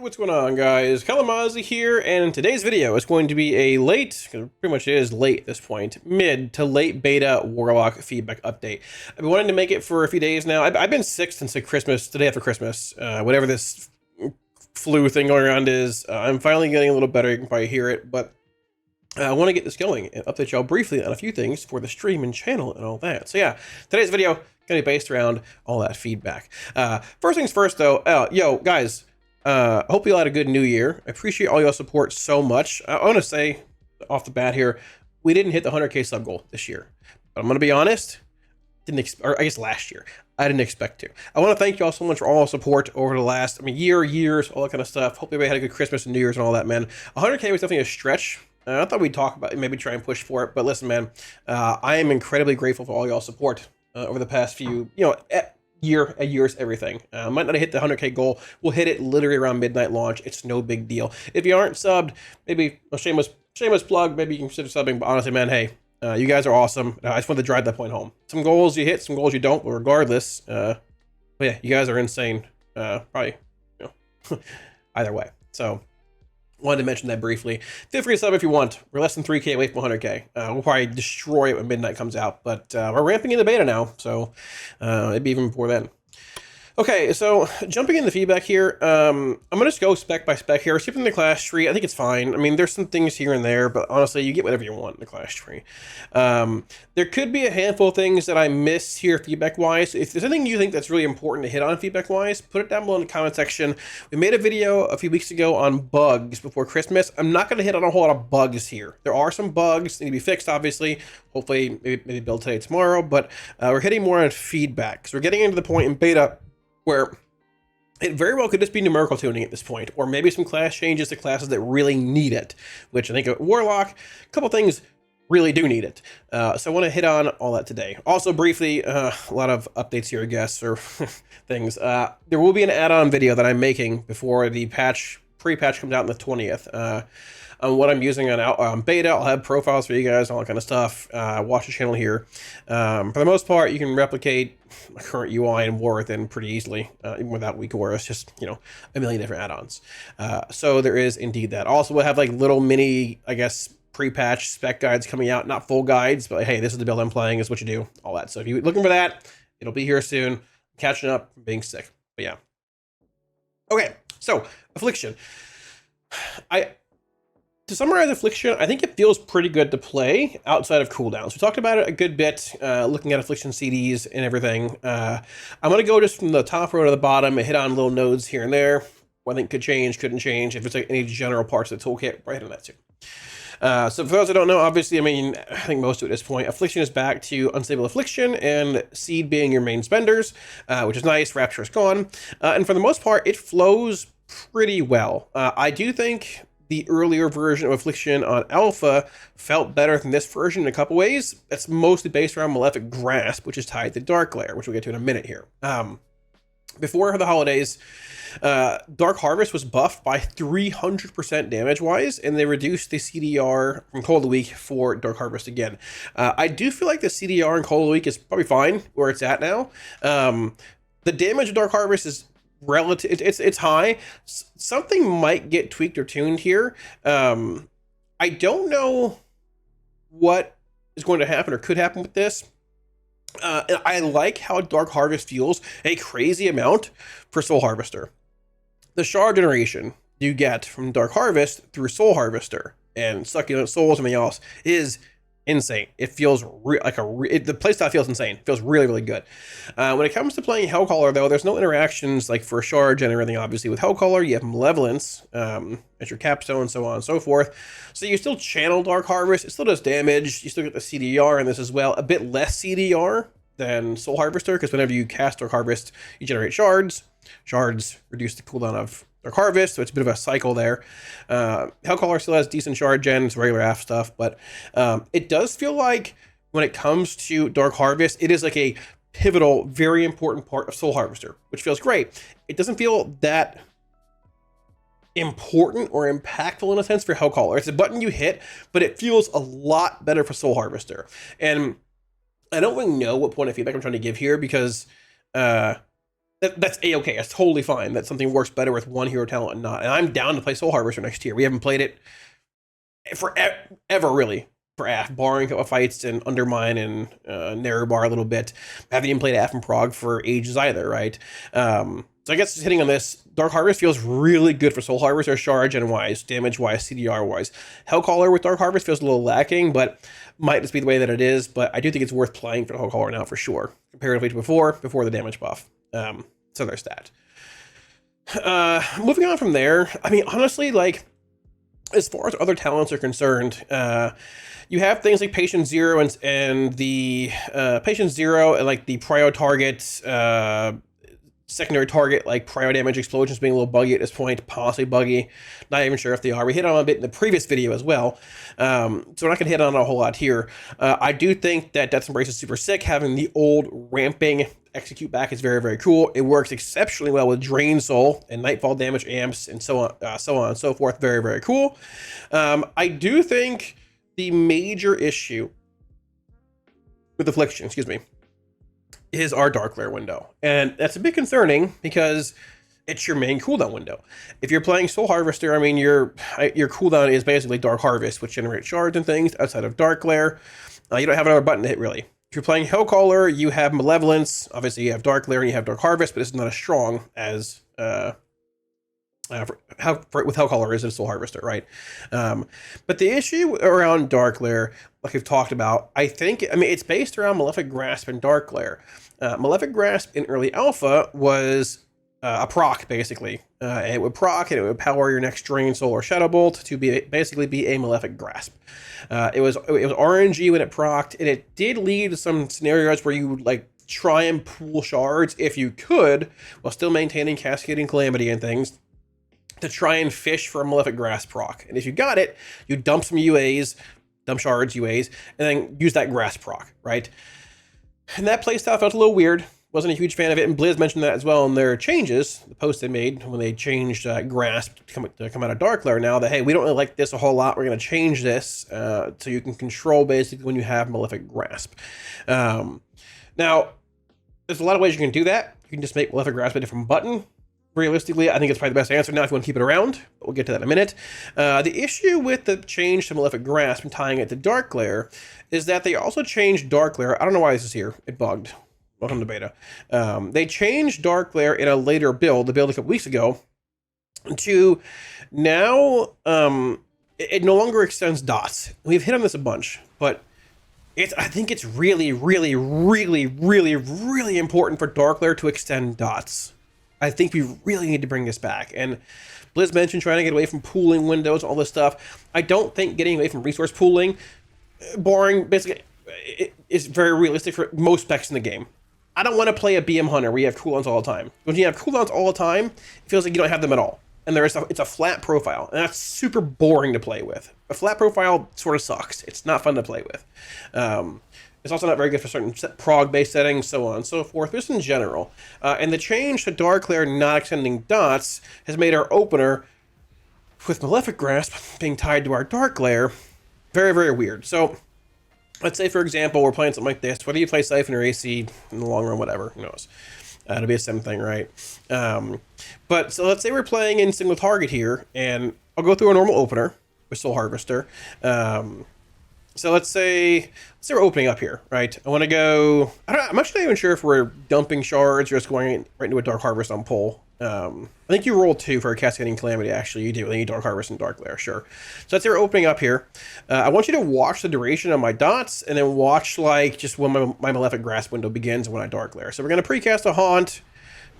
What's going on, guys? Kalamazi here, and in today's video it's going to be a late, pretty much it is late at this point, mid to late beta Warlock feedback update. I've been wanting to make it for a few days now. I've been sick since like Christmas, the day after Christmas, whatever this flu thing going around is. I'm finally getting a little better, you can probably hear it, but I want to get this going and update y'all briefly on a few things for the stream and channel and all that. So yeah, today's video gonna be based around all that feedback. First things first though, yo guys, hope you all had a good new year. I appreciate all your support so much. I want to say off the bat here, we didn't hit the 100k sub goal this year, but I'm gonna be honest, or I guess last year, I didn't expect to. I want to thank y'all so much for all the support over the last, years, all that kind of stuff. Hope everybody had a good Christmas and New Year's and all that, man. 100k was definitely a stretch. I thought we'd talk about it, maybe try and push for it, but listen, man, I am incredibly grateful for all y'all support over the past few, years, everything. Might not have hit the 100k goal. We'll hit it literally around midnight launch. It's no big deal. If you aren't subbed, maybe a shameless plug, maybe you can consider subbing, but honestly, man, hey, you guys are awesome. I just wanted to drive that point home. Some goals you hit, some goals you don't, but regardless, but yeah, you guys are insane. Probably, either way. So, wanted to mention that briefly. Feel free to sub if you want. We're less than 3k away from 100k. We'll probably destroy it when midnight comes out, but we're ramping into beta now, so it'd be even before then. Okay, so jumping into feedback here, I'm gonna just go spec by spec here. Skipping the class tree, I think it's fine. I mean, there's some things here and there, but honestly, you get whatever you want in the class tree. There could be a handful of things that I miss here feedback-wise. If there's anything you think that's really important to hit on feedback-wise, put it down below in the comment section. We made a video a few weeks ago on bugs before Christmas. I'm not gonna hit on a whole lot of bugs here. There are some bugs that need to be fixed, obviously. Hopefully, maybe build today, tomorrow, but we're hitting more on feedback. So we're getting into the point in beta where it very well could just be numerical tuning at this point, or maybe some class changes to classes that really need it, which I think at Warlock, a couple things really do need it. So I want to hit on all that today. Also, briefly, a lot of updates here, I guess, or things. There will be an add-on video that I'm making before the pre-patch comes out on the 20th. On what I'm using on beta. I'll have profiles for you guys, all that kind of stuff. Watch the channel here. For the most part, you can replicate my current UI and War within pretty easily, even without weak aura. It's just, a million different add-ons. So there is indeed that. Also, we'll have like little mini, I guess, pre-patch spec guides coming out. Not full guides, but hey, this is the build I'm playing, is what you do, all that. So if you're looking for that, it'll be here soon. I'm catching up from being sick, but yeah. Okay, so Affliction. To summarize Affliction, I think it feels pretty good to play outside of cooldowns. We talked about it a good bit, looking at Affliction CDs and everything. I'm going to go just from the top row to the bottom and hit on little nodes here and there. What I think could change, couldn't change. If it's like any general parts of the toolkit, right on that too. So for those that don't know, obviously, I think most of it at this point, Affliction is back to Unstable Affliction and Seed being your main spenders, which is nice. Rapture is gone. And for the most part, it flows pretty well. I do think the earlier version of Affliction on Alpha felt better than this version in a couple ways. That's mostly based around Malefic Grasp, which is tied to Darkglare, which we'll get to in a minute here. Before the holidays, Dark Harvest was buffed by 300% damage-wise, and they reduced the CDR from Cold of the Week for Dark Harvest again. I do feel like the CDR in Cold of the Week is probably fine where it's at now. The damage of Dark Harvest is relative, it's high. Something might get tweaked or tuned here. I don't know what is going to happen or could happen with this. And I like how Dark Harvest feels a crazy amount for Soul Harvester. The shard generation you get from Dark Harvest through Soul Harvester and Succulent Souls and everything else is insane. It feels the playstyle feels insane. It feels really, really good. When it comes to playing Hellcaller, though, there's no interactions like for shard and everything. Obviously, with Hellcaller, you have Malevolence as your capstone, and so on and so forth. So you still channel Dark Harvest. It still does damage. You still get the CDR in this as well. A bit less CDR than Soul Harvester, because whenever you cast Dark Harvest, you generate shards. Shards reduce the cooldown of Dark Harvest, so it's a bit of a cycle there. Hellcaller still has decent shard gen, it's regular AF stuff, but it does feel like when it comes to Dark Harvest, it is like a pivotal, very important part of Soul Harvester, which feels great. It doesn't feel that important or impactful in a sense for Hellcaller. It's a button you hit, but it feels a lot better for Soul Harvester. And I don't really know what point of feedback I'm trying to give here, because That's a-okay. That's totally fine. That something works better with one hero talent and not. And I'm down to play Soul Harvester next year. We haven't played it for ever, really, for AF, barring a couple fights and Undermine and Narrow Bar a little bit. I haven't even played AF and Prog for ages either, right? So I guess just hitting on this, Dark Harvest feels really good for Soul Harvester, charge and wise, damage wise, CDR wise. Hellcaller with Dark Harvest feels a little lacking, but might just be the way that it is. But I do think it's worth playing for Hellcaller now for sure, comparatively to before the damage buff. So there's that. Moving on from there, I mean, honestly, like, as far as other talents are concerned, you have things like Patient Zero and the Patient Zero and like the prio target, secondary target, like prio damage explosions being a little buggy at this point, possibly buggy. Not even sure if they are. We hit on a bit in the previous video as well, so we're not gonna hit on a whole lot here. I do think that Death's Embrace is super sick. Having the old ramping execute back is very, very cool. It works exceptionally well with Drain Soul and Nightfall damage amps and so on and so forth. Very, very cool. I do think the major issue with Affliction, excuse me, is our Darkglare window. And that's a bit concerning because it's your main cooldown window. If you're playing Soul Harvester, I mean, your cooldown is basically Dark Harvest, which generates shards and things outside of Darkglare. You don't have another button to hit, really. If you're playing Hellcaller, you have Malevolence. Obviously, you have Darkglare and you have Dark Harvest, but it's not as strong as with Hellcaller is in Soul Harvester, right? But the issue around Darkglare, like we've talked about, I mean, it's based around Malefic Grasp and Darkglare. Malefic Grasp in early alpha was a proc, basically. It would proc and it would power your next Drain Soul or Shadow Bolt to basically be a Malefic Grasp. It was RNG when it procced, and it did lead to some scenarios where you would like try and pool shards if you could, while still maintaining Cascading Calamity and things, to try and fish for a Malefic Grasp proc. And if you got it, you dump some UAs, dump shards, UAs, and then use that Grasp proc, right? And that playstyle felt a little weird. Wasn't a huge fan of it, and Blizz mentioned that as well in their changes, the post they made when they changed Grasp to come out of Darkglare now, that, hey, we don't really like this a whole lot, we're going to change this so you can control basically when you have Malefic Grasp. Now, there's a lot of ways you can do that. You can just make Malefic Grasp a different button. Realistically, I think it's probably the best answer now if you want to keep it around, but we'll get to that in a minute. The issue with the change to Malefic Grasp and tying it to Darkglare is that they also changed Darkglare. I don't know why this is here. It bugged. Welcome to beta. They changed Darkglare in a later build, the build a couple weeks ago, to now it no longer extends dots. We've hit on this a bunch, but I think it's really, really, really, really, really important for Darkglare to extend dots. I think we really need to bring this back. And Blizz mentioned trying to get away from pooling windows, all this stuff. I don't think getting away from resource pooling, barring basically, is very realistic for most specs in the game. I don't want to play a BM Hunter where you have cooldowns all the time. When you have cooldowns all the time, it feels like you don't have them at all. And it's a flat profile, and that's super boring to play with. A flat profile sort of sucks. It's not fun to play with. It's also not very good for certain prog-based settings, so on and so forth, just in general. And the change to Darkglare not extending dots has made our opener, with Malefic Grasp being tied to our Darkglare, very, very weird. So, let's say, for example, we're playing something like this. Whether you play Siphon or AC in the long run, whatever, who knows. It'll be a sim thing, right? But, so let's say we're playing in single target here, and I'll go through a normal opener with Soul Harvester. So let's say we're opening up here, right? I want to go, I'm actually not even sure if we're dumping shards or just going right into a Dark Harvest on pull. I think you roll 2 for a Cascading Calamity, actually. You do. I think you Dark Harvest and Darkglare, sure. So let's say we're opening up here. I want you to watch the duration of my dots, and then watch, like, just when my Malefic Grasp window begins and when I Darkglare. So we're going to precast a Haunt,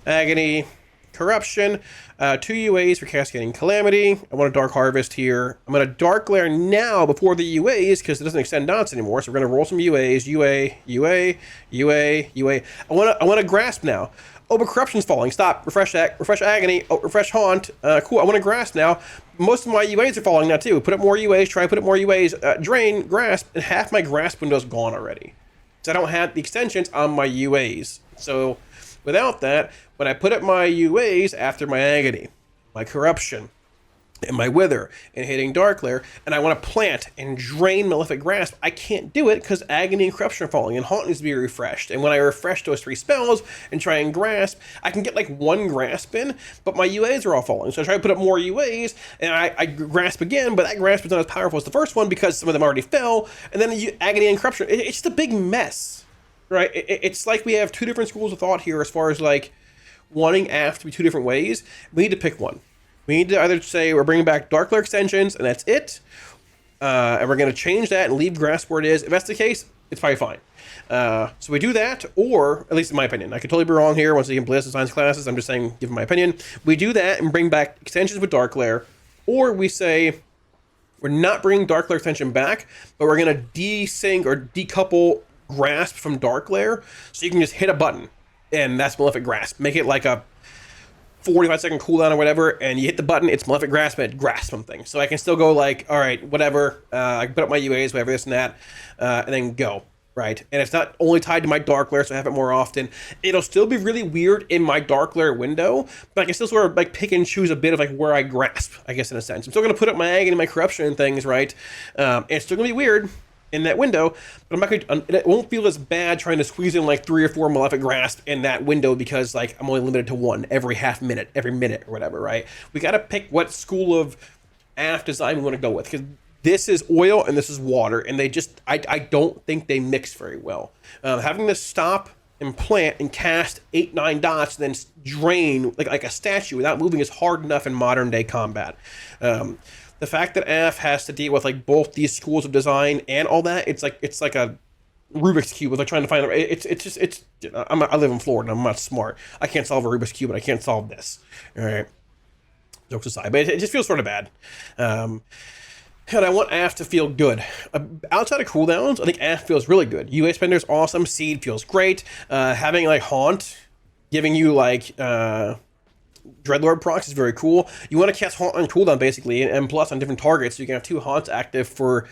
Agony, Corruption, 2 UAs for Cascading Calamity. I want a Dark Harvest here. I'm going to Darkglare now before the UAs because it doesn't extend dots anymore. So we're going to roll some UAs. UA. I want to Grasp now. Oh, but Corruption's falling. Stop. Refresh Agony. Oh, refresh Haunt. Cool. I want to Grasp now. Most of my UAs are falling now too. Put up more UAs. Try to put up more UAs. Drain. Grasp. And half my Grasp window's gone already. So I don't have the extensions on my UAs. So without that, when I put up my UAs after my Agony, my Corruption, and my Wither and hitting Darkglare, and I want to plant and drain Malefic Grasp, I can't do it because Agony and Corruption are falling, and Haunt needs to be refreshed. And when I refresh those 3 spells and try and Grasp, I can get like 1 Grasp in, but my UAs are all falling. So I try to put up more UAs, and I Grasp again, but that Grasp is not as powerful as the first one because some of them already fell, and then Agony and Corruption. It's just a big mess, right? It's like we have 2 different schools of thought here as far as like wanting AF to be 2 different ways. We need to pick one. We need to either say we're bringing back Darkglare extensions and that's it, and we're going to change that and leave Grasp where it is. If that's the case, it's probably fine. So we do that, or at least in my opinion, I could totally be wrong here. Once you can play this in science classes, I'm just saying, give my opinion. We do that and bring back extensions with Darkglare, or we say we're not bringing Darkglare extension back, but we're going to desync or decouple Grasp from Darkglare, so you can just hit a button, and that's Malefic Grasp. Make it like a 45-second cooldown or whatever, and you hit the button, it's Malefic Grasp, and it grasps something. So I can still go like, all right, whatever, I can put up my UAs, whatever, this and that, and then go, right? And it's not only tied to my Darkglare, so I have it more often. It'll still be really weird in my Darkglare window, but I can still sort of like pick and choose a bit of like where I grasp, I guess, in a sense. I'm still going to put up my Agony and my Corruption and things, right? And it's still going to be weird in that window, but I'm not going to, it won't feel as bad trying to squeeze in like 3 or 4 Malefic Grasp in that window because like I'm only limited to 1 every half minute, every minute or whatever, right? We got to pick what school of AF design we want to go with, because this is oil and this is water, and they just, I don't think they mix very well. Having to stop and plant and cast 8-9 dots and then drain like a statue without moving is hard enough in modern day combat. The fact that AF has to deal with like both these schools of design and all that, it's like a Rubik's Cube. It's like trying to find I live in Florida. I'm not smart. I can't solve a Rubik's Cube, but I can't solve this. All right. Jokes aside, but it just feels sort of bad. And I want AF to feel good. Outside of cooldowns, I think AF feels really good. UA Spender's awesome. Seed feels great. Having like Haunt, giving you like Dreadlord procs is very cool. You want to cast Haunt on cooldown basically, and plus on different targets, so you can have 2 Haunts active for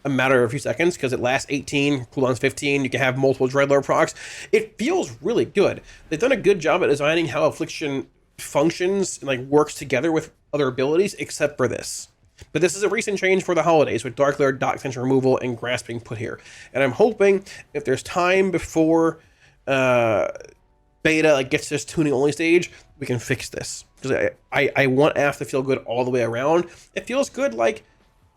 a matter of a few seconds because it lasts 18, cooldown's 15. You can have multiple Dreadlord procs. It feels really good. They've done a good job at designing how Affliction functions and like works together with other abilities, except for this. But this is a recent change for the holidays with Darkglare dot extension removal and Grasping put here. And I'm hoping if there's time before beta like gets to this tuning only stage, we can fix this. Because I want AF to feel good all the way around. It feels good like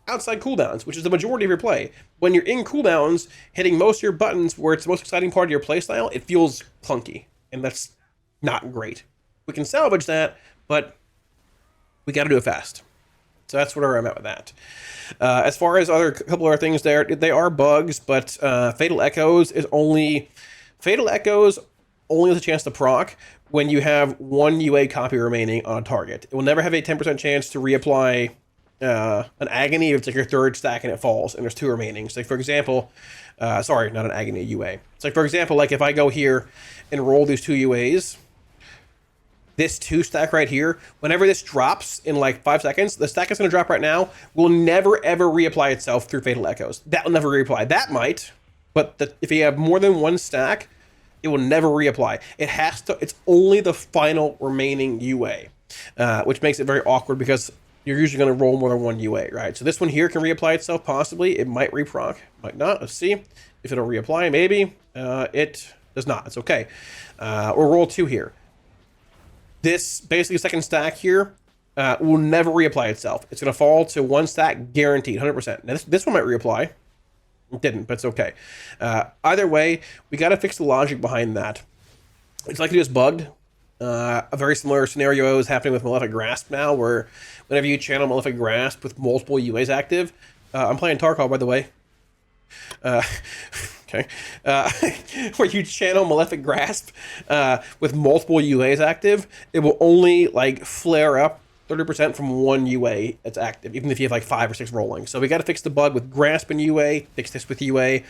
outside cooldowns, which is the majority of your play. When you're in cooldowns, hitting most of your buttons where it's the most exciting part of your playstyle, it feels clunky. And that's not great. We can salvage that, but we got to do it fast. So that's where I'm at with that. As far as a couple other things there, they are bugs, but Fatal Echoes only has a chance to proc when you have 1 UA copy remaining on a target. It will never have a 10% chance to reapply an Agony if it's like your 3rd stack and it falls, and there's 2 remaining. So like for example, sorry, not an Agony, a UA. So like for example, like if I go here and roll these 2 UAs, this 2 stack right here, whenever this drops in like 5 seconds, the stack is going to drop right now, will never ever reapply itself through Fatal Echoes. That will never reapply. That might, but if you have more than 1 stack, it will never reapply. It has to, it's only the final remaining UA, which makes it very awkward because you're usually going to roll more than 1 UA, right? So this one here can reapply itself, possibly. It might reproc, might not. Let's see if it'll reapply. Maybe it does not. It's okay. Or roll 2 here. This basically 2nd stack here will never reapply itself. It's going to fall to 1 stack, guaranteed, 100%. Now this one might reapply. It didn't, but it's okay. Either way, we got to fix the logic behind that. It's likely just bugged. A very similar scenario is happening with Malefic Grasp now, where whenever you channel Malefic Grasp with multiple UAs active, I'm playing Tarkov, by the way. Okay. Where you channel Malefic Grasp with multiple UAs active, it will only like flare up 30% from 1 UA that's active, even if you have like 5 or 6 rolling. So we got to fix the bug with Grasp and UA, fix this with UA.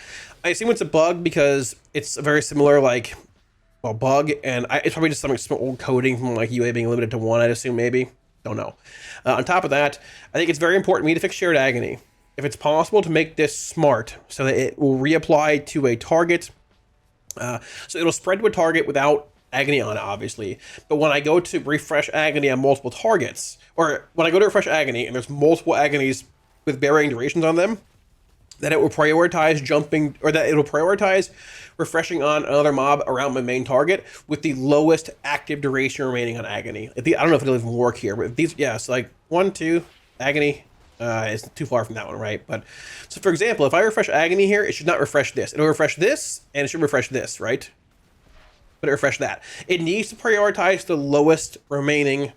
I assume it's a bug because it's a very similar like, well, bug, and it's probably just some old coding from like UA being limited to 1, I'd assume, maybe. Don't know. On top of that, I think it's very important for me to fix Shared Agony. If it's possible to make this smart so that it will reapply to a target, so it'll spread to a target without Agony on it, obviously. But when I go to refresh Agony on multiple targets, or when I go to refresh Agony and there's multiple Agonies with varying durations on them, that it will prioritize jumping, or that it'll prioritize refreshing on another mob around my main target with the lowest active duration remaining on Agony. I don't know if it'll even work here, but if these, yeah, so like 1, 2, Agony, is too far from that one, right? But, so for example, if I refresh Agony here, it should not refresh this. It'll refresh this, and it should refresh this, right? But it refresh that. It needs to prioritize the lowest remaining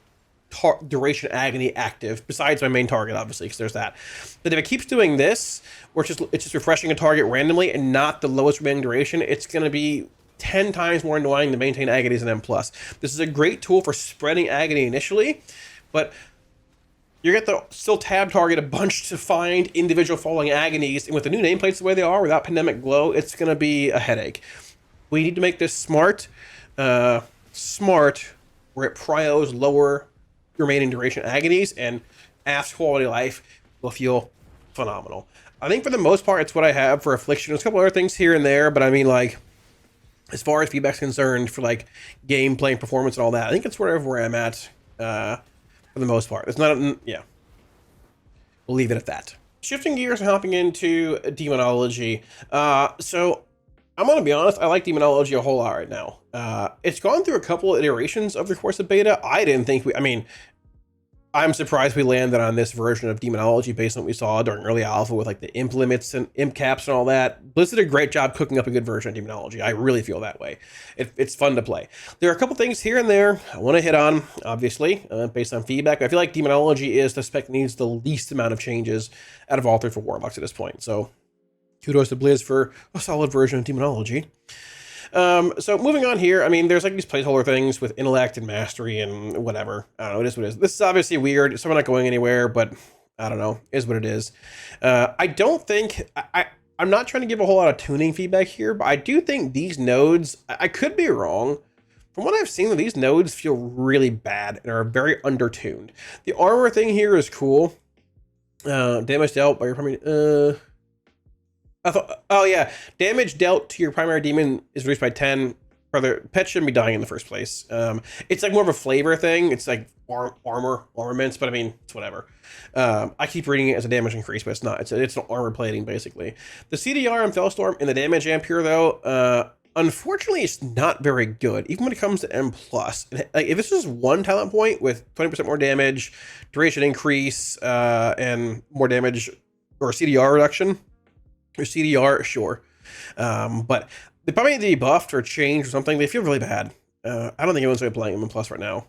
duration Agony active, besides my main target, obviously, because there's that. But if it keeps doing this, or it's just refreshing a target randomly and not the lowest remaining duration, it's going to be 10 times more annoying to maintain Agonies in M+. This is a great tool for spreading Agony initially, but you're going to have to still tab target a bunch to find individual falling Agonies, and with the new nameplates the way they are, without Pandemic Glow, it's going to be a headache. We need to make this smart, where it prios lower remaining duration Agonies, and Aft's quality of life will feel phenomenal. I think for the most part, it's what I have for Affliction. There's a couple other things here and there, but I mean, like, as far as feedback's concerned for like gameplay and performance and all that, I think it's where I'm at for the most part. It's not, yeah. We'll leave it at that. Shifting gears and hopping into Demonology. So I'm gonna be honest, I like Demonology a whole lot right now. It's gone through a couple of iterations over the course of beta. I didn't think I'm surprised we landed on this version of Demonology based on what we saw during early alpha with like the imp limits and imp caps and all that. Blizzard did a great job cooking up a good version of Demonology. I really feel that way. It's fun to play. There are a couple things here and there I want to hit on, obviously, based on feedback. I feel like Demonology is the spec that needs the least amount of changes out of all 3 for Warlocks at this point. So kudos to Blizz for a solid version of Demonology. So moving on here, I mean, there's like these placeholder things with intellect and mastery and whatever. I don't know, it is what it is. This is obviously weird. It's not going anywhere, but I don't know, is what it is. I don't think, I'm not trying to give a whole lot of tuning feedback here, but I do think these nodes, I could be wrong. From what I've seen, these nodes feel really bad and are very undertuned. The armor thing here is cool. Damage dealt by your primary, oh yeah, damage dealt to your primary demon is reduced by 10. Brother, pets shouldn't be dying in the first place. It's like more of a flavor thing. It's like armaments, but I mean, it's whatever. I keep reading it as a damage increase, but it's not. It's an armor plating, basically. The CDR on Fellstorm and the damage amp here, though, unfortunately, it's not very good, even when it comes to M+. Like, if this is one talent point with 20% more damage, duration increase, and more damage, or CDR reduction, or CDR, sure. But they probably need to be buffed or changed or something. They feel really bad. I don't think anyone's really playing M+ right now,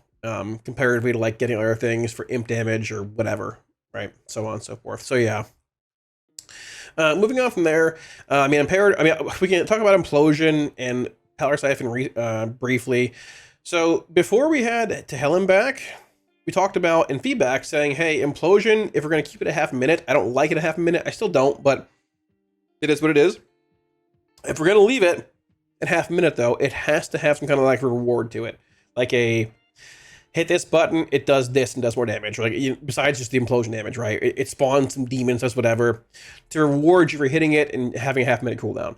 comparatively to like getting other things for imp damage or whatever, right? So on and so forth. So yeah. Moving on from there, we can talk about Implosion and Power Siphon briefly. So before we had To Hell and Back, we talked about in feedback saying, hey, Implosion, if we're going to keep it a half a minute, I don't like it a half a minute. I still don't, but it is what it is. If we're going to leave it at half a minute, though, it has to have some kind of like reward to it. Like a hit this button, it does this and does more damage. Like, besides just the implosion damage, right? It spawns some demons, does whatever to reward you for hitting it and having a half minute cooldown.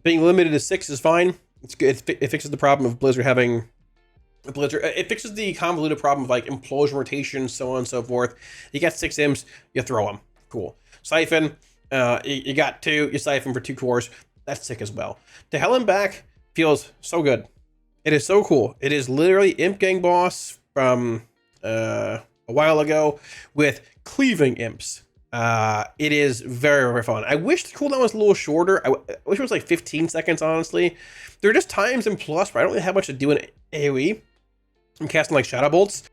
Being limited to 6 is fine. It's good. It fixes the problem of Blizzard having it fixes the convoluted problem of like implosion rotation, so on and so forth. You got 6 imps, you throw them. Cool. Siphon. You got 2, you siphon for 2 cores. That's sick as well. To Hell and Back feels so good. It is so cool. It is literally Imp Gang Boss from a while ago with cleaving imps. It is very, very fun. I wish the cooldown was a little shorter. I wish it was like 15 seconds, honestly. There are just times in Plus where I don't really have much to do in AoE. I'm casting like Shadow Bolts.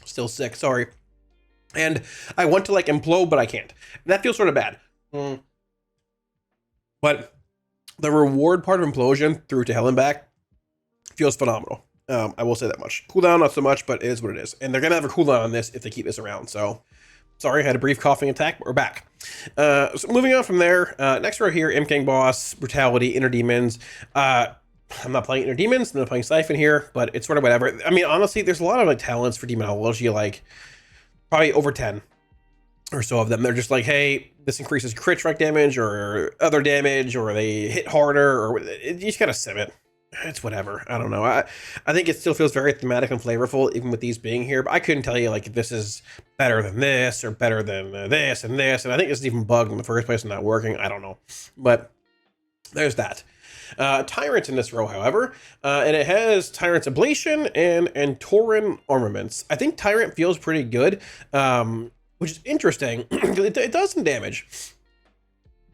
Still sick, sorry. And I want to like implode, but I can't. And that feels sort of bad. But the reward part of Implosion through To Hell and Back feels phenomenal. I will say that much. Cooldown, not so much, but it is what it is. And they're going to have a cooldown on this if they keep this around. So, sorry, I had a brief coughing attack, but we're back. So moving on from there, next right here, Imp Gang Boss, Brutality, Inner Demons. I'm not playing Inner Demons, I'm not playing Siphon here, but it's sort of whatever. I mean, honestly, there's a lot of like talents for Demonology, like probably over 10. or so of them. They're just like, hey, this increases crit strike damage or other damage, or they hit harder, or you just gotta sim it. It's whatever. I don't know. I think it still feels very thematic and flavorful, even with these being here. But I couldn't tell you like if this is better than this or better than this and this. And I think it's even bugged in the first place and not working. I don't know. But there's that. Tyrants in this row, however, and it has Tyrant's Ablation and Tauren armaments. I think Tyrant feels pretty good, which is interesting. It does some damage.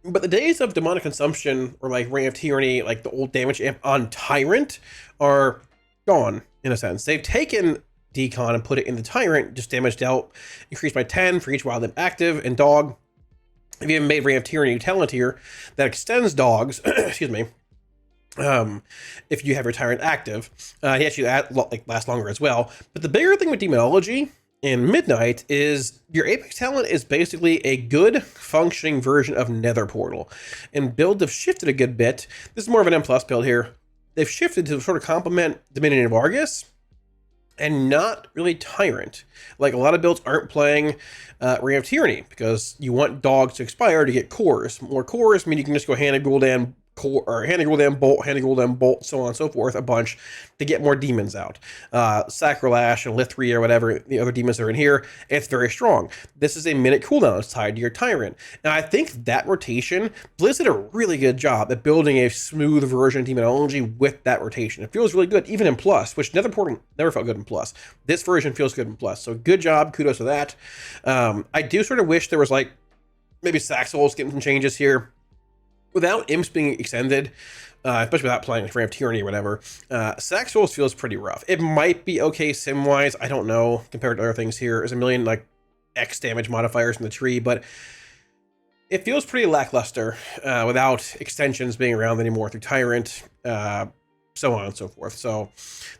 But the days of demonic consumption or like Reign of Tyranny, like the old damage amp on Tyrant, are gone in a sense. They've taken Decon and put it in the Tyrant, just damage dealt, increased by 10 for each wild imp active, and dog. If you even made Reign of Tyranny talent here, that extends dogs, excuse me, if you have your Tyrant active. He actually lasts longer as well. But the bigger thing with Demonology in Midnight is your Apex talent is basically a good functioning version of Nether Portal. And builds have shifted a good bit. This is more of an M+ build here. They've shifted to sort of complement Dominion of Argus and not really Tyrant. Like a lot of builds aren't playing Reign of Tyranny because you want dogs to expire to get cores. More cores mean you can just go Hand of Gul'dan core or Hand of Gul'dan bolt, so on and so forth, a bunch to get more demons out. Sacrolash and Lithri or whatever the other demons are in here, it's very strong. This is a minute cooldown. It's tied to your Tyrant. And I think that rotation, Blizz did a really good job at building a smooth version of Demonology with that rotation. It feels really good, even in Plus, which Nether Portal never felt good in Plus. This version feels good in Plus. So good job, kudos to that. I do sort of wish there was like maybe Sack Souls getting some changes here. Without imps being extended, especially without playing like Reign of Tyranny or whatever, Sack Souls feels pretty rough. It might be okay sim-wise, I don't know, compared to other things here. There's a million like X damage modifiers in the tree, but it feels pretty lackluster without extensions being around anymore through Tyrant, so on and so forth. So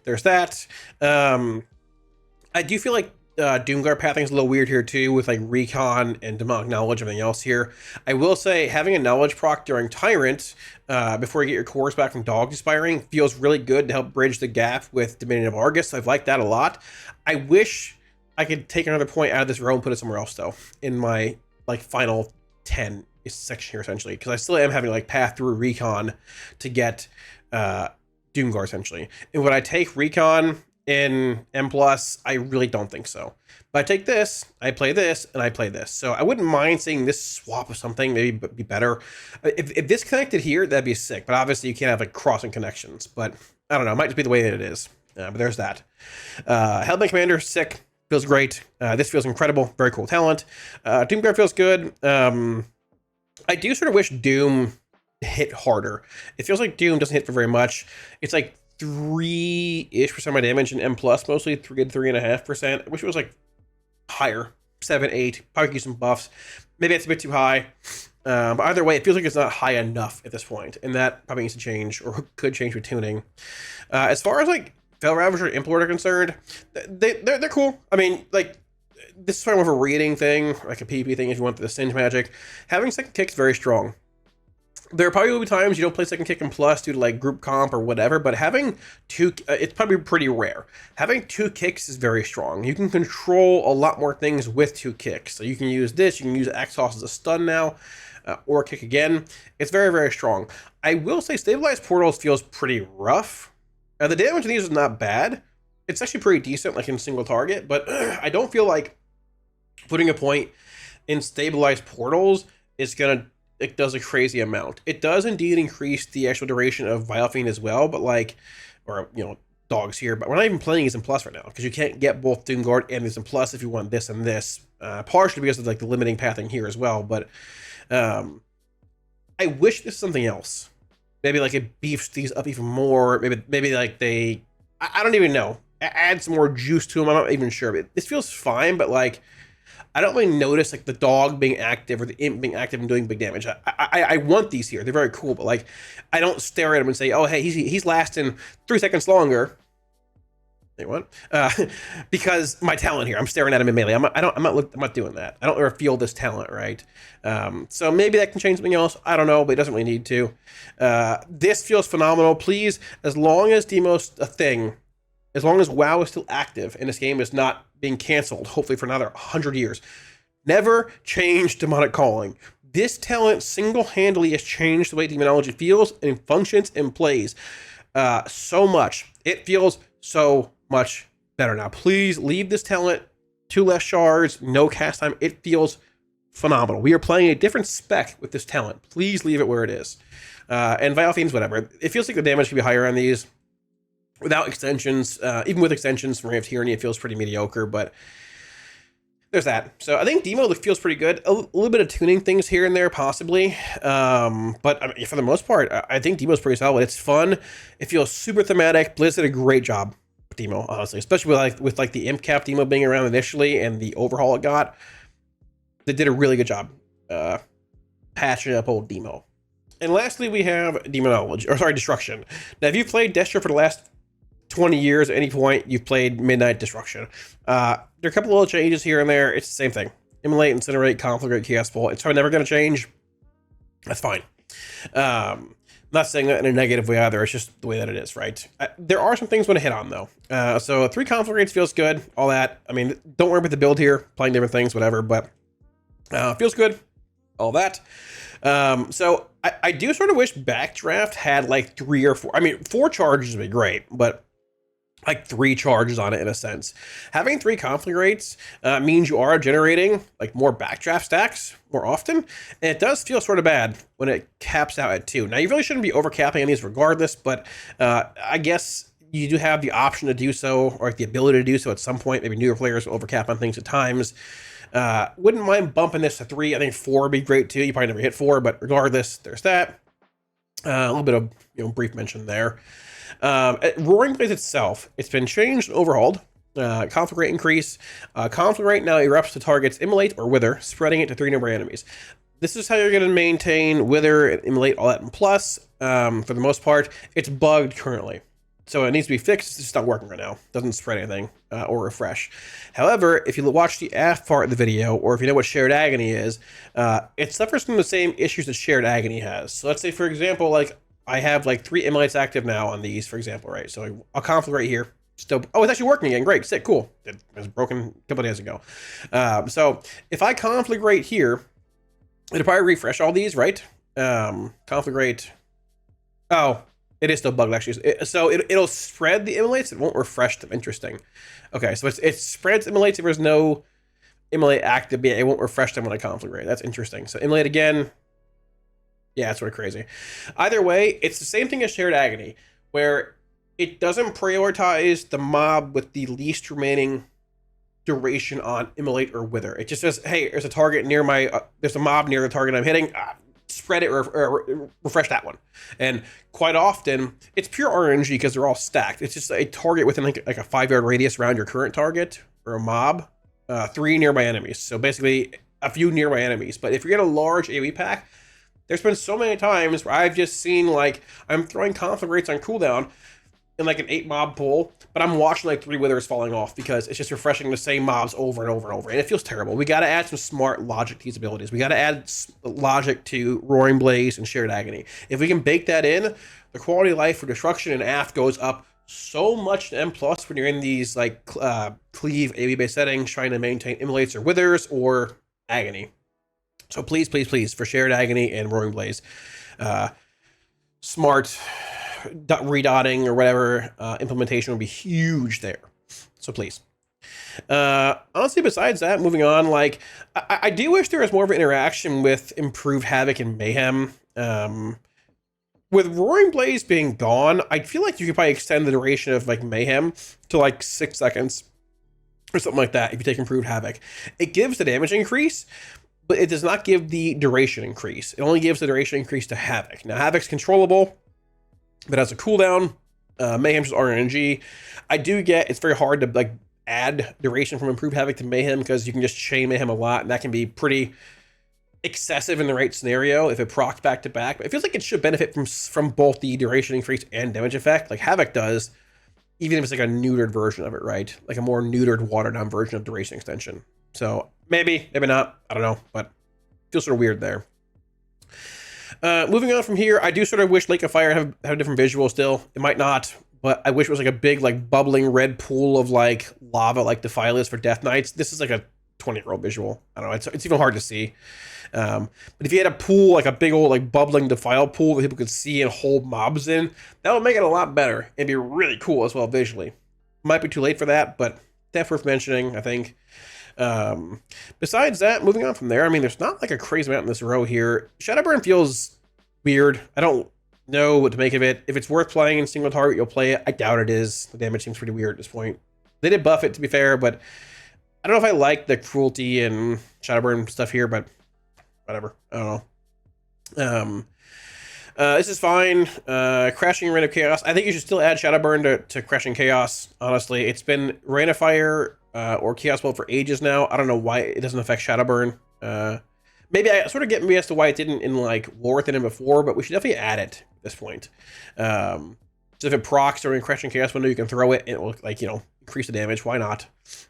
there's that. I do feel like Doomguard pathing is a little weird here too, with like recon and demonic knowledge and everything else here. I will say having a knowledge proc during Tyrant before you get your cores back from dog expiring feels really good to help bridge the gap with Dominion of Argus. I've liked that a lot. I wish I could take another point out of this row and put it somewhere else though, in my like final 10 section here essentially, because I still am having like path through recon to get Doomguard essentially. And would I take recon in M+, I really don't think so. But I take this, I play this, and I play this. So I wouldn't mind seeing this swap of something, maybe be better. If this connected here, that'd be sick. But obviously you can't have like crossing connections. But I don't know, it might just be the way that it is. But there's that. Hellbent Commander, sick. Feels great. This feels incredible. Very cool talent. Doomguard feels good. I do sort of wish Doom hit harder. It feels like Doom doesn't hit for very much. It's like 3-ish% of my damage in M+, mostly 3.5%. I wish it was like higher, 7, 8. Probably use some buffs. Maybe it's a bit too high. But either way, it feels like it's not high enough at this point, and that probably needs to change, or could change with tuning. As far as like Fel Ravager and Implord are concerned, they're cool. I mean, like, this is kind of a rating thing, like a PvP thing if you want the Singe magic. Having second kick's very strong. There probably will be times you don't play second kick in Plus due to like group comp or whatever, but having two, it's probably pretty rare. Having 2 kicks is very strong. You can control a lot more things with 2 kicks. So you can use this, you can use Axos as a stun now, or kick again. It's very, very strong. I will say Stabilized Portals feels pretty rough. The damage in these is not bad. It's actually pretty decent, like in single target, but I don't feel like putting a point in Stabilized Portals is gonna, it does a crazy amount. It does indeed increase the actual duration of Vile Fiend as well, but like, or, you know, dogs here, but we're not even playing these in Plus right now, because you can't get both Doomguard and these in Plus if you want this and this, partially because of like the limiting pathing here as well, but I wish this was something else. Maybe like it beefs these up even more, maybe like they, I don't even know, add some more juice to them, I'm not even sure. This feels fine, but like, I don't really notice like the dog being active or the imp being active and doing big damage. I want these here. They're very cool, but like I don't stare at them and say, oh, hey, he's lasting 3 seconds longer. Hey, what? Because my talent here, I'm staring at him in melee. I'm not doing that. I don't ever feel this talent, right? So maybe that can change something else. I don't know, but it doesn't really need to. This feels phenomenal. Please, as long as Demo's a thing, as long as WoW is still active and this game is not being canceled, hopefully for another 100 years, Never change Demonic Calling. This talent single-handedly has changed the way Demonology feels and functions and plays so much. It feels so much better now. Please leave this talent 2 less shards, no cast time. It feels phenomenal. We are playing a different spec with this talent. Please leave it where it is. And Vile Fiends, whatever. It feels like the damage could be higher on these without extensions. Even with extensions from Ray of Tyranny, it feels pretty mediocre, but there's that. So I think Demo feels pretty good. A little bit of tuning things here and there, possibly. But I mean, for the most part, I think Demo's pretty solid. It's fun. It feels super thematic. Blizz did a great job with Demo, honestly, especially with the Imp Cap Demo being around initially and the overhaul it got. They did a really good job patching up old Demo. And lastly, we have Demonology, or sorry, Destruction. Now, if you've played Destro for the last 20 years at any point, you've played Midnight Destruction. There are a couple little changes here and there. It's the same thing. Immolate, Incinerate, Conflagrate, Chaos Bolt. It's probably never going to change. That's fine. Not saying that in a negative way either. It's just the way that it is, right? There are some things I want to hit on, though. So 3 Conflagrates feels good. All that. I mean, don't worry about the build here. Playing different things, whatever. But feels good. All that. So I do sort of wish Backdraft had like 3 or 4. I mean, 4 charges would be great, but like 3 charges on it in a sense. Having 3 Conflagrates means you are generating like more Backdraft stacks more often, and it does feel sort of bad when it caps out at 2. Now, you really shouldn't be overcapping on these regardless, but I guess you do have the option to do so, or like the ability to do so at some point. Maybe newer players will overcap on things at times. Wouldn't mind bumping this to 3. I think 4 would be great too. You probably never hit 4, but regardless, there's that. A little bit of brief mention there. Roaring Blaze itself, it's been changed and overhauled. Conflagrate increase. Conflagrate now erupts to targets Immolate or Wither, spreading it to 3 number enemies. This is how you're going to maintain Wither and Immolate, all that in plus. For the most part, it's bugged currently. So it needs to be fixed. It's just not working right now. Doesn't spread anything or refresh. However, if you watch the AF part of the video, or if you know what Shared Agony is, it suffers from the same issues that Shared Agony has. So let's say, for example, like I have like 3 Immolates active now on these, for example, right? So I'll conflagrate here. Still, oh, it's actually working again. Great, sick, cool. It was broken a couple days ago. So if I conflagrate here, it'll probably refresh all these, right? Conflagrate. Oh. It is still bugged, actually. So it'll spread the Immolates. It won't refresh them. Interesting. Okay, so it spreads Immolates if there's no Immolate active. It won't refresh them when I conflagrate. That's interesting. So Immolate again. Yeah, that's sort of crazy. Either way, it's the same thing as Shared Agony, where it doesn't prioritize the mob with the least remaining duration on Immolate or Wither. It just says, hey, there's a target near my... there's a mob near the target I'm hitting. Spread it or refresh that one. And quite often it's pure RNG because they're all stacked. It's just a target within like a 5-yard radius around your current target or a mob, 3 nearby enemies. So basically a few nearby enemies. But if you get a large AoE pack, there's been so many times where I've just seen like I'm throwing Conflagrates on cooldown in like an 8 mob pool, but I'm watching like 3 Withers falling off because it's just refreshing the same mobs over and over and over, and it feels terrible. We got to add some smart logic to these abilities. We got to add logic to Roaring Blaze and Shared Agony. If we can bake that in, the quality of life for Destruction and AF goes up so much to M+ when you're in these like cleave AoE-based settings trying to maintain Immolates or Withers or Agony. So please, please, please, for Shared Agony and Roaring Blaze, smart redotting or whatever implementation would be huge there. So please. Honestly, besides that, moving on, like I do wish there was more of an interaction with improved Havoc and Mayhem. With Roaring Blaze being gone, I feel like you could probably extend the duration of like Mayhem to like 6 seconds or something like that if you take improved Havoc. It gives the damage increase, but it does not give the duration increase. It only gives the duration increase to Havoc. Now, Havoc's controllable, but as a cooldown, Mayhem's just RNG. I do get it's very hard to like add duration from improved Havoc to Mayhem because you can just chain Mayhem a lot, and that can be pretty excessive in the right scenario if it procs back to back. But it feels like it should benefit from both the duration increase and damage effect, like Havoc does, even if it's like a neutered version of it, right? Like a more neutered, watered down version of duration extension. So maybe not. I don't know, but it feels sort of weird there. Moving on from here, I do sort of wish Lake of Fire had a different visual still. It might not, but I wish it was like a big, like bubbling red pool of like lava like Defile is for Death Knights. This is like a 20-year-old visual. I don't know. It's even hard to see. But if you had a pool, like a big old like bubbling defile pool that people could see and hold mobs in, that would make it a lot better. It'd be really cool as well visually. Might be too late for that, but definitely worth mentioning, I think. Besides that, moving on from there, I mean, there's not like a crazy amount in this row here. Shadowburn feels weird. I don't know what to make of it. If it's worth playing in single target, you'll play it. I doubt it is. The damage seems pretty weird at this point. They did buff it, to be fair, but I don't know if I like the cruelty and Shadowburn stuff here, but whatever. I don't know. This is fine. Crashing Rain of Chaos. I think you should still add Shadowburn to Crashing Chaos, honestly. It's been Rain of Fire or Chaos Bolt for ages now. I don't know why it doesn't affect Shadowburn. Maybe I sort of get me as to why it didn't in like Lorth and before, but we should definitely add it at this point. So if it procs during Crashing Chaos window, you can throw it and it will, like, you know, increase the damage. Why not?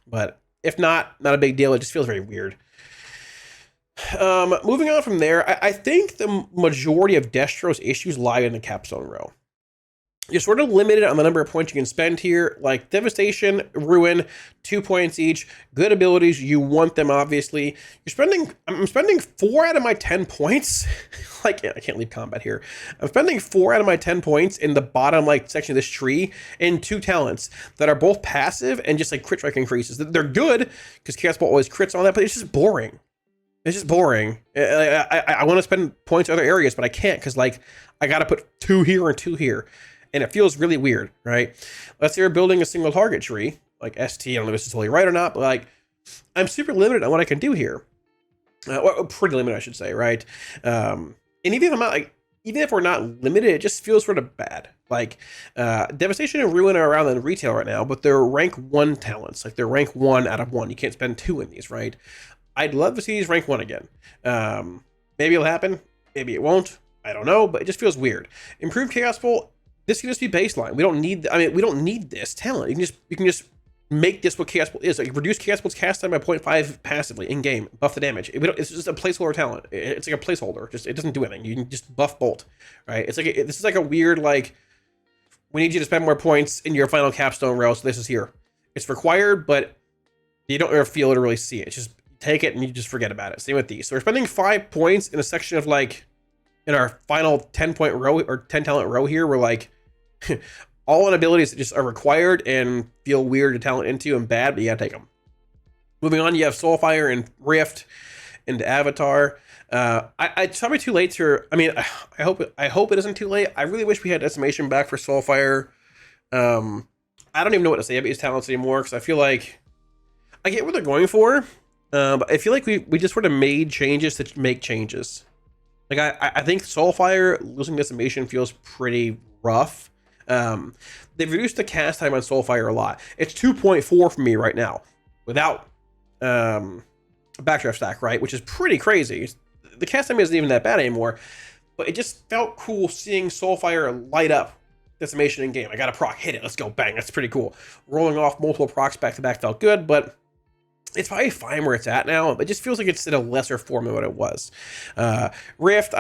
But if not a big deal. It just feels very weird. Moving on from there, I think the majority of Destro's issues lie in the capstone row. You're sort of limited on the number of points you can spend here, like Devastation, Ruin, 2 points each. Good abilities, you want them, obviously. I'm spending 4 out of my 10 points. Like, I can't leave combat here. I'm spending 4 out of my 10 points in the bottom, like, section of this tree in 2 talents that are both passive and just, like, crit strike increases. They're good, because Chaos Bolt always crits on that, but it's just boring. It's just boring. I want to spend points in other areas, but I can't, because, like, I got to put 2 here and 2 here. And it feels really weird, right? Let's say you're building a single target tree, like ST, I don't know if this is totally right or not, but like, I'm super limited on what I can do here. Well, pretty limited, I should say, right? And even if we're not limited, it just feels sort of bad. Like, Devastation and Ruin are around in retail right now, but they're rank 1 talents. Like, they're rank 1 out of 1. You can't spend 2 in these, right? I'd love to see these rank 1 again. Maybe it'll happen. Maybe it won't. I don't know, but it just feels weird. Improved Chaos Bolt. This can just be baseline. We don't need. I mean, we don't need this talent. You can just make this what Chaos Bolt is. Like, reduce Chaos Bolt's cast time by 0.5 passively in game. Buff the damage. It's just a placeholder talent. It's like a placeholder. It doesn't do anything. You can just buff Bolt, right? It's like this is like a weird, like, we need you to spend more points in your final capstone row. So this is here. It's required, but you don't ever feel it or really see it. It's just take it and you just forget about it. Same with these. So we're spending 5 points in a section of, like, in our final 10-point row or 10 talent row here. We're like, all abilities that just are required and feel weird to talent into and bad, but you gotta take them. Moving on, you have Soulfire and Rift and Avatar. It's probably too late to. I mean, I hope it isn't too late. I really wish we had Decimation back for Soulfire. I don't even know what to say about these talents anymore, because I feel like I get what they're going for, but I feel like we just sort of made changes to make changes. Like, I think Soulfire losing Decimation feels pretty rough. They've reduced the cast time on Soulfire a lot. It's 2.4 for me right now without backdraft stack, right? Which is pretty crazy. The cast time isn't even that bad anymore, but it just felt cool seeing Soulfire light up Decimation in game. I got a proc, hit it, let's go, bang. That's pretty cool. Rolling off multiple procs back to back felt good, but it's probably fine where it's at now. It just feels like it's in a lesser form than what it was. Rift,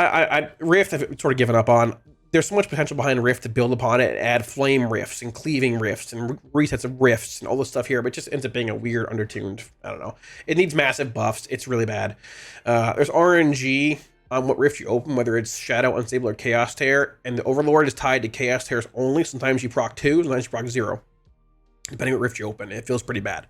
Rift I've sort of given up on. There's so much potential behind Rift to build upon it and add flame rifts and cleaving rifts and resets of rifts and all this stuff here, but it just ends up being a weird, undertuned, I don't know. It needs massive buffs. It's really bad. There's RNG on what rift you open, whether it's Shadow, Unstable, or Chaos Tear, and the Overlord is tied to Chaos Tears only. Sometimes you proc 2, sometimes you proc 0, depending on what rift you open. It feels pretty bad.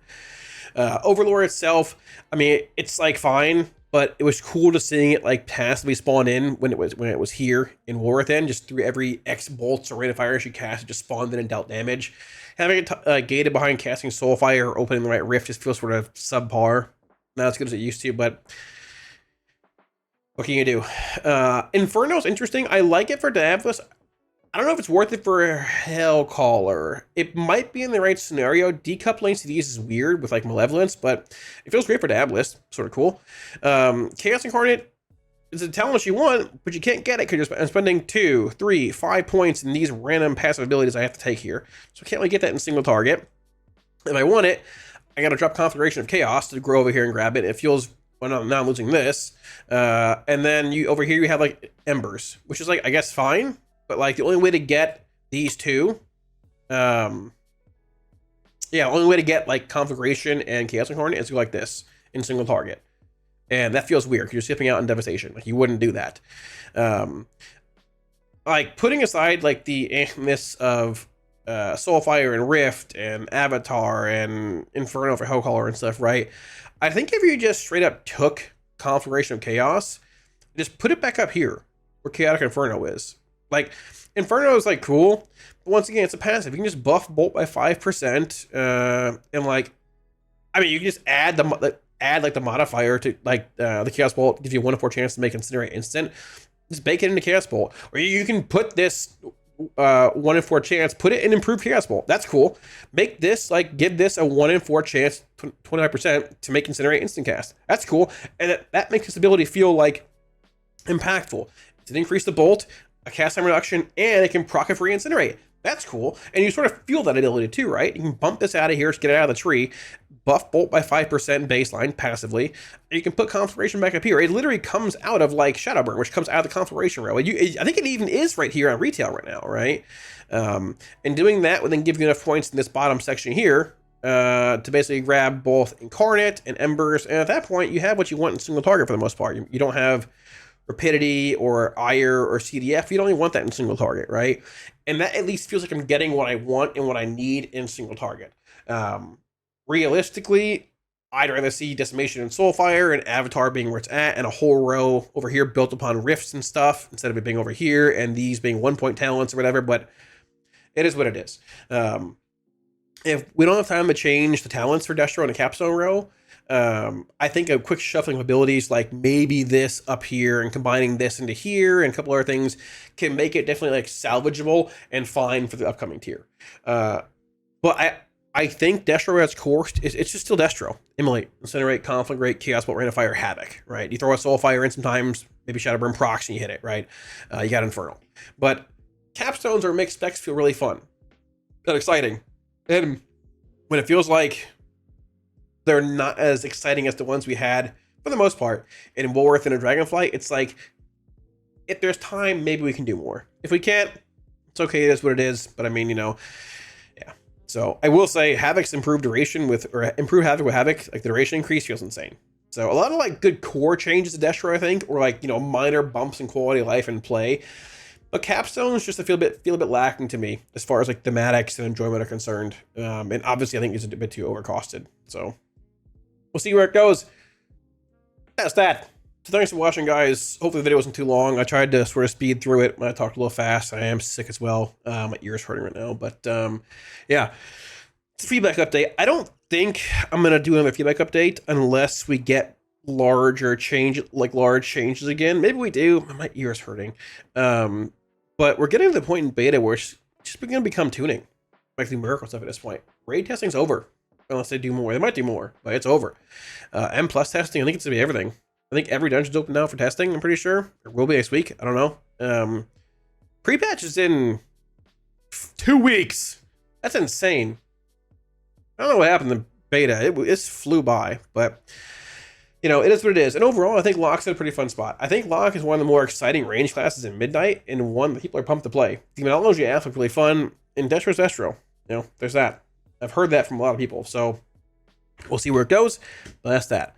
Overlord itself, I mean, it's like fine, but it was cool to seeing it like passively spawn in when it was here in Warwithin. Just through every X bolts or Rain of Fire she cast, it just spawned in and dealt damage. Having it gated behind casting Soulfire or opening the right rift just feels sort of subpar. Not as good as it used to, but what can you do? Inferno's interesting. I like it for Diabolus. I don't know if it's worth it for Hellcaller. It might be in the right scenario. Decoupling CDs is weird with like Malevolence, but it feels great for Diabolus. Sort of cool. Chaos Incarnate is a talent you want, but you can't get it because I'm spending 2, 3, 5 points in these random passive abilities I have to take here. So I can't really get that in single target. If I want it, I got to drop Conflagration of Chaos to grow over here and grab it. It feels, well, no, now I'm losing this. And then over here you have like Embers, which is like, I guess, fine. But like the only way to get these two, only way to get like Conflagration and Chaos Incarnate is to go like this. in single target. And that feels weird because you're skipping out on devastation. Like, you wouldn't do that. Like, putting aside like the ampness of Soulfire and Rift and Avatar and Inferno for Hellcaller and stuff, right? I think if you just straight up took Conflagration of Chaos, just put it back up here where Chaotic Inferno is. Like, Inferno is like cool, but once again, it's a passive. You can just buff Bolt by 5%, and like, I mean, you can just add the modifier to like the Chaos Bolt gives you a 1 in 4 chance to make Incinerate instant. Just bake it into Chaos Bolt, or you can put this 1 in 4 chance, put it in Improved Chaos Bolt. That's cool. Make this like give this a 1 in 4 chance, 25% to make Incinerate instant cast. That's cool, and that makes this ability feel like impactful. It's an increase the bolt, a cast time reduction, and it can proc it for Incinerate. That's cool. And you sort of feel that ability too, right? You can bump this out of here to get it out of the tree, buff Bolt by 5% baseline passively. You can put Conflagration back up here. It literally comes out of like Shadowburn, which comes out of the Conflagration row. I think it even is right here on retail right now, right? And doing that would then give you enough points in this bottom section here to basically grab both Incarnate and Embers. And at that point, you have what you want in single target for the most part. You don't have Rapidity or Ire or CDF. You don't even want that in single target, right? And that at least feels like I'm getting what I want and what I need in single target. Realistically, I'd rather see Decimation and Soulfire and Avatar being where it's at, and a whole row over here built upon rifts and stuff, instead of it being over here and these being 1-point talents or whatever, but it is what it is. If we don't have time to change the talents for Destro in a capstone row, I think a quick shuffling of abilities like maybe this up here and combining this into here and a couple other things can make it definitely like salvageable and fine for the upcoming tier. But I think Destro as core, it's just still Destro. Immolate, Incinerate, Conflagrate, Chaos Bolt, Rain of Fire, Havoc, right? You throw a Soulfire in sometimes, maybe Shadowburn procs and you hit it, right? You got Infernal. But capstones or mixed decks feel really fun and exciting. And when it feels like they're not as exciting as the ones we had, for the most part, in Woolworth and a Dragonflight, it's like, if there's time, maybe we can do more. If we can't, it's okay, it is what it is. But I mean, yeah. So I will say Havoc's improved duration or improved Havoc with Havoc, like the duration increase feels insane. So a lot of like good core changes to Destro, I think, or like, minor bumps in quality of life and play. But capstones just feel a bit lacking to me as far as like thematics and enjoyment are concerned. And obviously I think it's a bit too overcosted. So we'll see where it goes. That's that. So thanks for watching, guys. Hopefully the video wasn't too long. I tried to sort of speed through it when I talked a little fast. I am sick as well. My ear's hurting right now. But yeah, it's a feedback update. I don't think I'm going to do another feedback update unless we get large changes again. Maybe we do. My ear's hurting. But we're getting to the point in beta where it's just going to become tuning. Like the miracle stuff at this point. Raid testing's over. Unless they do more. They might do more, but it's over. M+ testing, I think it's going to be everything. I think every dungeon's open now for testing, I'm pretty sure. It will be next week. I don't know. Pre-patch is in 2 weeks. That's insane. I don't know what happened in beta. It flew by, but it is what it is. And overall, I think Lock's in a pretty fun spot. I think Lock is one of the more exciting range classes in Midnight, and one that people are pumped to play. Demonology and Affliction really fun, and Destro's Destro. There's that. I've heard that from a lot of people, so we'll see where it goes, but that's that.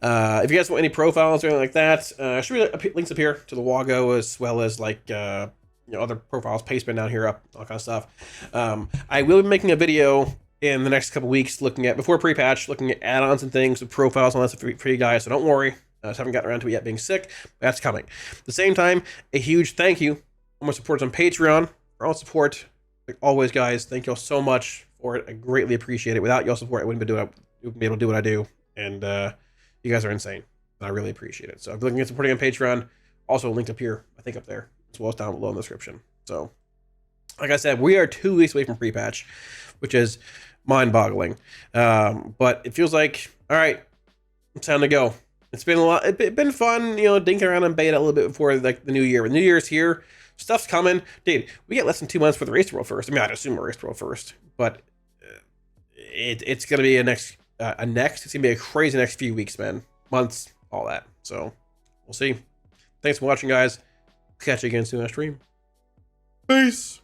If you guys want any profiles or anything like that, should be links up here to the Wago, as well as like other profiles, Pasteman down here, up all kind of stuff. I will be making a video in the next couple weeks before pre-patch, looking at add-ons and things with profiles and all that stuff for you guys, so don't worry. I just haven't gotten around to it yet, being sick, but that's coming. At the same time, a huge thank you all my supporters on Patreon for all support. Like always, guys, thank you all so much for it. I greatly appreciate it. Without your support, I wouldn't be able to do what I do, and you guys are insane. I really appreciate it. So if you're looking at supporting on Patreon, also linked up here, I think up there, as well as down below in the description. So, like I said, we are 2 weeks away from pre-patch, which is mind-boggling. But it feels like, all right, it's time to go. It's been a lot. It's been fun, dinking around in beta a little bit before like the new year. When New Year's here, stuff's coming, dude. We get less than 2 months for the race to world first. I mean, I'd assume a race to world first, but it's gonna be it's gonna be a crazy next few weeks, man, months, all that. So we'll see. Thanks for watching, guys. Catch you again soon on stream. Peace.